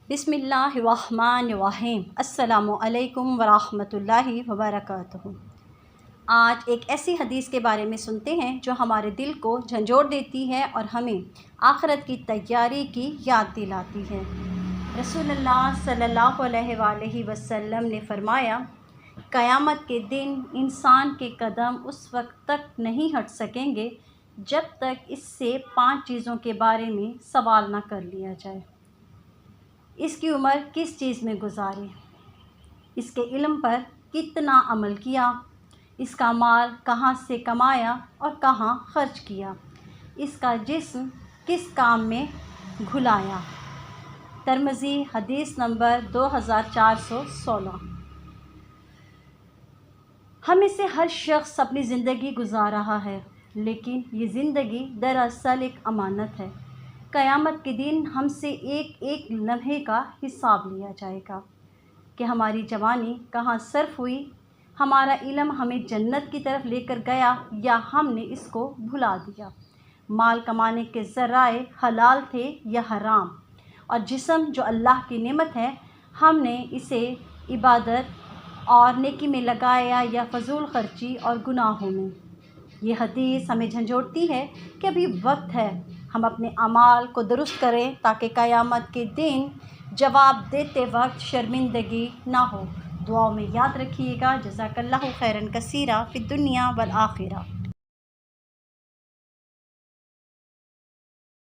بسم اللہ الرحمن الرحیم۔ السلام علیکم ورحمۃ اللہ وبرکاتہ۔ آج ایک ایسی حدیث کے بارے میں سنتے ہیں جو ہمارے دل کو جھنجھوڑ دیتی ہے اور ہمیں آخرت کی تیاری کی یاد دلاتی ہے۔ رسول اللہ صلی اللہ علیہ وآلہ وسلم نے فرمایا، قیامت کے دن انسان کے قدم اس وقت تک نہیں ہٹ سکیں گے جب تک اس سے 5 چیزوں کے بارے میں سوال نہ کر لیا جائے۔ اس کی عمر کس چیز میں گزاری، اس کے علم پر کتنا عمل کیا، اس کا مال کہاں سے کمایا اور کہاں خرچ کیا، اس کا جسم کس کام میں گھلایا۔ ترمذی حدیث نمبر 2416۔ ہم میں سے ہر شخص اپنی زندگی گزار رہا ہے، لیکن یہ زندگی دراصل ایک امانت ہے۔ قیامت کے دن ہم سے ایک ایک لمحے کا حساب لیا جائے گا کہ ہماری جوانی کہاں صرف ہوئی، ہمارا علم ہمیں جنت کی طرف لے کر گیا یا ہم نے اس کو بھلا دیا، مال کمانے کے ذرائع حلال تھے یا حرام، اور جسم جو اللہ کی نعمت ہے ہم نے اسے عبادت اور نیکی میں لگایا یا فضول خرچی اور گناہوں میں۔ یہ حدیث ہمیں جھنجھوڑتی ہے کہ ابھی وقت ہے ہم اپنے اعمال کو درست کریں تاکہ قیامت کے دن جواب دیتے وقت شرمندگی نہ ہو۔ دعاؤں میں یاد رکھیے گا۔ جزاک اللہ خیرا کثیرا فی الدنیا والآخرہ۔